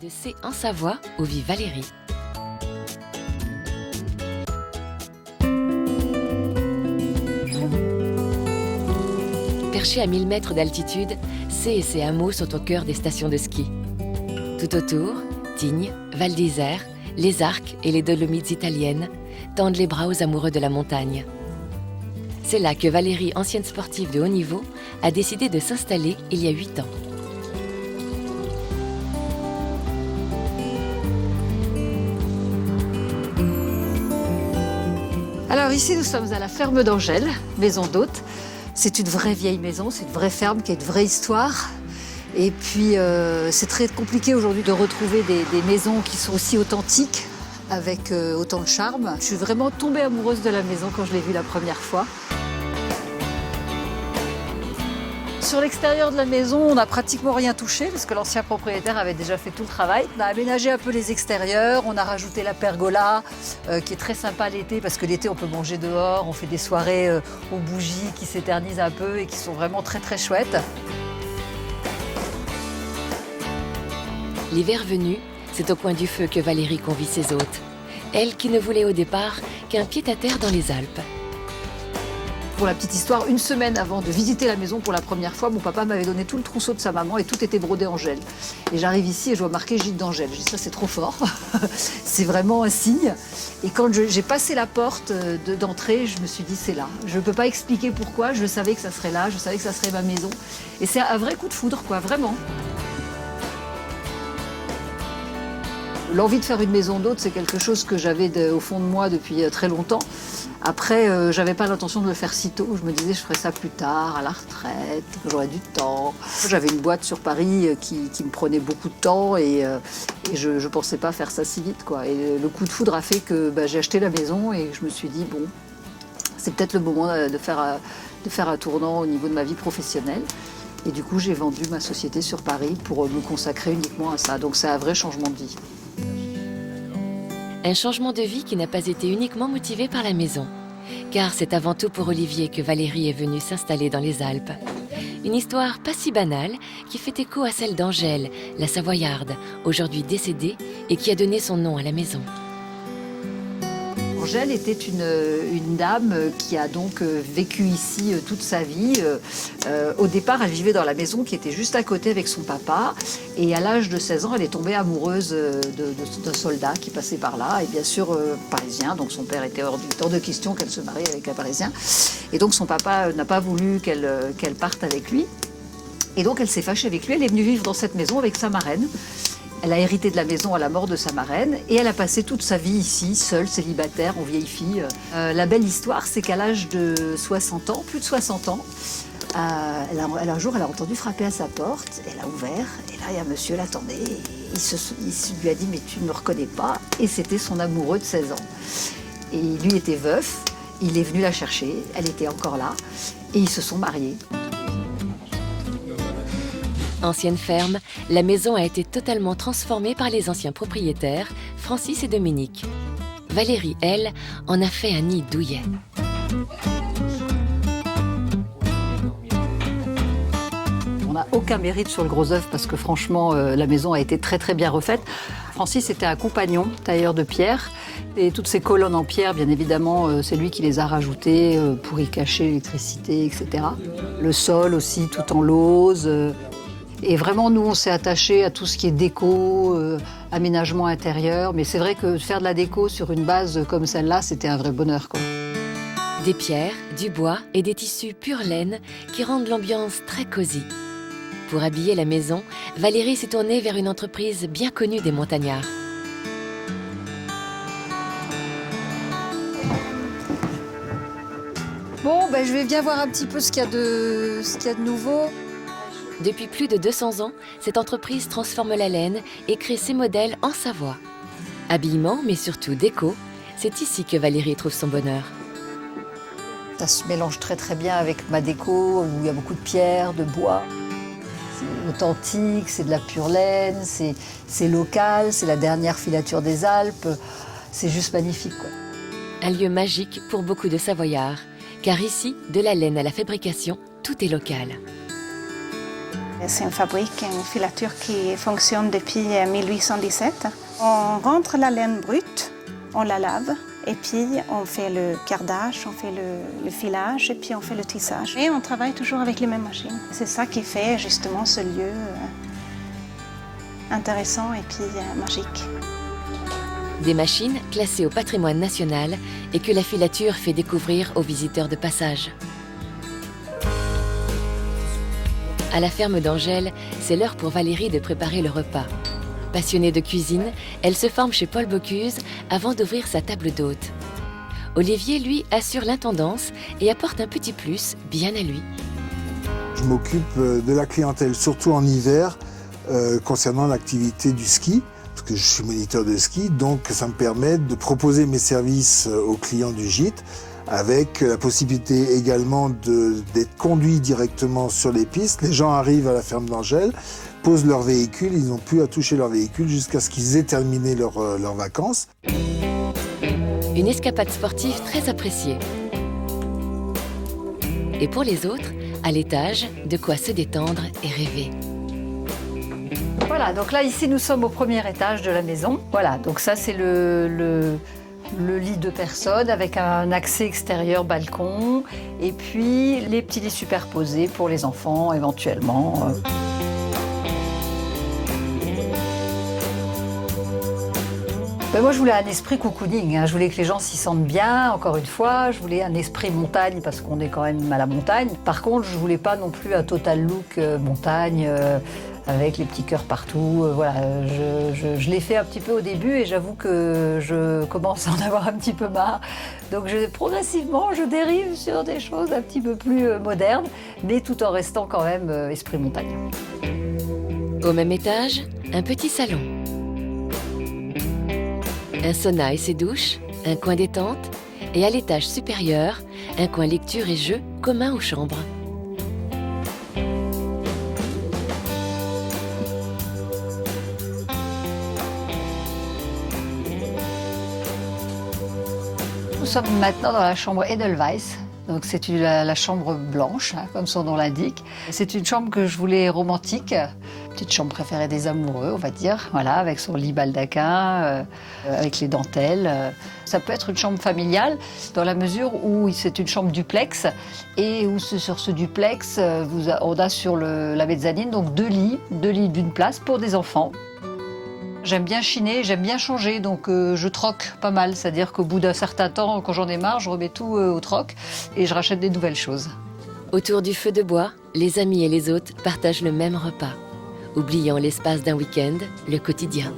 De C en Savoie, où vit Valérie. Perché à 1000 mètres d'altitude, C et ses hameaux sont au cœur des stations de ski. Tout autour, Tignes, Val d'Isère, les Arcs et les Dolomites italiennes tendent les bras aux amoureux de la montagne. C'est là que Valérie, ancienne sportive de haut niveau, a décidé de s'installer il y a 8 ans. Alors ici, nous sommes à la ferme d'Angèle, maison d'hôte. C'est une vraie vieille maison, c'est une vraie ferme qui a une vraie histoire. Et puis, c'est très compliqué aujourd'hui de retrouver des maisons qui sont aussi authentiques, avec autant de charme. Je suis vraiment tombée amoureuse de la maison quand je l'ai vue la première fois. Sur l'extérieur de la maison, on n'a pratiquement rien touché parce que l'ancien propriétaire avait déjà fait tout le travail. On a aménagé un peu les extérieurs, on a rajouté la pergola qui est très sympa l'été parce que l'été on peut manger dehors, on fait des soirées aux bougies qui s'éternisent un peu et qui sont vraiment très très chouettes. L'hiver venu, c'est au coin du feu que Valérie convie ses hôtes. Elle qui ne voulait au départ qu'un pied-à-terre dans les Alpes. Pour la petite histoire, une semaine avant de visiter la maison pour la première fois, mon papa m'avait donné tout le trousseau de sa maman et tout était brodé Angèle. Et j'arrive ici et je vois marqué Gîte d'Angèle. Je dis ça c'est trop fort, c'est vraiment un signe. Et quand j'ai passé la porte d'entrée, je me suis dit c'est là. Je ne peux pas expliquer pourquoi, je savais que ça serait là, je savais que ça serait ma maison. Et c'est un vrai coup de foudre quoi, vraiment. L'envie de faire une maison d'hôte, c'est quelque chose que j'avais au fond de moi depuis très longtemps. Après, j'avais pas l'intention de le faire si tôt. Je me disais, je ferais ça plus tard, à la retraite, j'aurais du temps. J'avais une boîte sur Paris qui me prenait beaucoup de temps et je pensais pas faire ça si vite, quoi. Et le coup de foudre a fait que j'ai acheté la maison et je me suis dit, bon, c'est peut-être le moment de faire un tournant au niveau de ma vie professionnelle. Et du coup, j'ai vendu ma société sur Paris pour me consacrer uniquement à ça. Donc c'est un vrai changement de vie. Un changement de vie qui n'a pas été uniquement motivé par la maison. Car c'est avant tout pour Olivier que Valérie est venue s'installer dans les Alpes. Une histoire pas si banale qui fait écho à celle d'Angèle, la Savoyarde, aujourd'hui décédée et qui a donné son nom à la maison. Angèle était une dame qui a donc vécu ici toute sa vie. Au départ, elle vivait dans la maison qui était juste à côté avec son papa. Et à l'âge de 16 ans, elle est tombée amoureuse d'un soldat qui passait par là. Et bien sûr, parisien. Donc son père était hors de question qu'elle se marie avec un parisien. Et donc son papa n'a pas voulu qu'elle parte avec lui. Et donc elle s'est fâchée avec lui. Elle est venue vivre dans cette maison avec sa marraine. Elle a hérité de la maison à la mort de sa marraine et elle a passé toute sa vie ici, seule, célibataire, en vieille fille. La belle histoire, c'est qu'à l'âge de 60 ans, plus de 60 ans, un jour, elle a entendu frapper à sa porte, elle a ouvert, et là, il y a un monsieur l'attendait, il lui a dit « mais tu ne me reconnais pas ?» Et c'était son amoureux de 16 ans. Et lui était veuf, il est venu la chercher, elle était encore là, et ils se sont mariés. Ancienne ferme, la maison a été totalement transformée par les anciens propriétaires, Francis et Dominique. Valérie, elle, en a fait un nid douillet. On n'a aucun mérite sur le gros œuf parce que franchement, la maison a été très très bien refaite. Francis était un compagnon, tailleur de pierre. Et toutes ces colonnes en pierre, bien évidemment, c'est lui qui les a rajoutées pour y cacher l'électricité, etc. Le sol aussi, tout en lauze. Et vraiment, nous, on s'est attachés à tout ce qui est déco, aménagement intérieur. Mais c'est vrai que faire de la déco sur une base comme celle-là, c'était un vrai bonheur, quoi. Des pierres, du bois et des tissus pure laine qui rendent l'ambiance très cosy. Pour habiller la maison, Valérie s'est tournée vers une entreprise bien connue des montagnards. Bon, je vais bien voir un petit peu ce qu'il y a de nouveau. Depuis plus de 200 ans, cette entreprise transforme la laine et crée ses modèles en Savoie. Habillement, mais surtout déco, c'est ici que Valérie trouve son bonheur. Ça se mélange très très bien avec ma déco, où il y a beaucoup de pierres, de bois. C'est authentique, c'est de la pure laine, c'est local, c'est la dernière filature des Alpes. C'est juste magnifique, quoi. Un lieu magique pour beaucoup de Savoyards, car ici, de la laine à la fabrication, tout est local. C'est une fabrique, une filature qui fonctionne depuis 1817. On rentre la laine brute, on la lave et puis on fait le cardage, on fait le filage et puis on fait le tissage. Et on travaille toujours avec les mêmes machines. C'est ça qui fait justement ce lieu intéressant et puis magique. Des machines classées au patrimoine national et que la filature fait découvrir aux visiteurs de passage. À la ferme d'Angèle, c'est l'heure pour Valérie de préparer le repas. Passionnée de cuisine, elle se forme chez Paul Bocuse avant d'ouvrir sa table d'hôte. Olivier, lui, assure l'intendance et apporte un petit plus bien à lui. Je m'occupe de la clientèle, surtout en hiver, concernant l'activité du ski, parce que je suis moniteur de ski, donc ça me permet de proposer mes services aux clients du gîte, avec la possibilité également d'être conduit directement sur les pistes. Les gens arrivent à la ferme d'Angèle, posent leur véhicule, ils n'ont plus à toucher leur véhicule jusqu'à ce qu'ils aient terminé leurs vacances. Une escapade sportive très appréciée. Et pour les autres, à l'étage, de quoi se détendre et rêver. Voilà, donc là, ici, nous sommes au premier étage de la maison. Voilà, donc ça, c'est le lit de personnes avec un accès extérieur balcon et puis les petits lits superposés pour les enfants éventuellement. Ben moi je voulais un esprit cocooning, hein. Je voulais que les gens s'y sentent bien, encore une fois. Je voulais un esprit montagne parce qu'on est quand même à la montagne. Par contre, je voulais pas non plus un total look montagne. Avec les petits cœurs partout, voilà, je l'ai fait un petit peu au début et j'avoue que je commence à en avoir un petit peu marre. Donc progressivement, je dérive sur des choses un petit peu plus modernes, mais tout en restant quand même esprit montagne. Au même étage, un petit salon. Un sauna et ses douches, un coin détente, et à l'étage supérieur, un coin lecture et jeux commun aux chambres. Nous sommes maintenant dans la chambre Edelweiss. Donc c'est la chambre blanche, hein, comme son nom l'indique. C'est une chambre que je voulais romantique, petite chambre préférée des amoureux, on va dire, voilà, avec son lit baldaquin, avec les dentelles. Ça peut être une chambre familiale dans la mesure où c'est une chambre duplex et où sur ce duplex, on a sur la mezzanine donc deux lits d'une place pour des enfants. J'aime bien chiner, j'aime bien changer, donc je troque pas mal. C'est-à-dire qu'au bout d'un certain temps, quand j'en ai marre, je remets tout au troc et je rachète des nouvelles choses. Autour du feu de bois, les amis et les hôtes partagent le même repas, oubliant l'espace d'un week-end, le quotidien.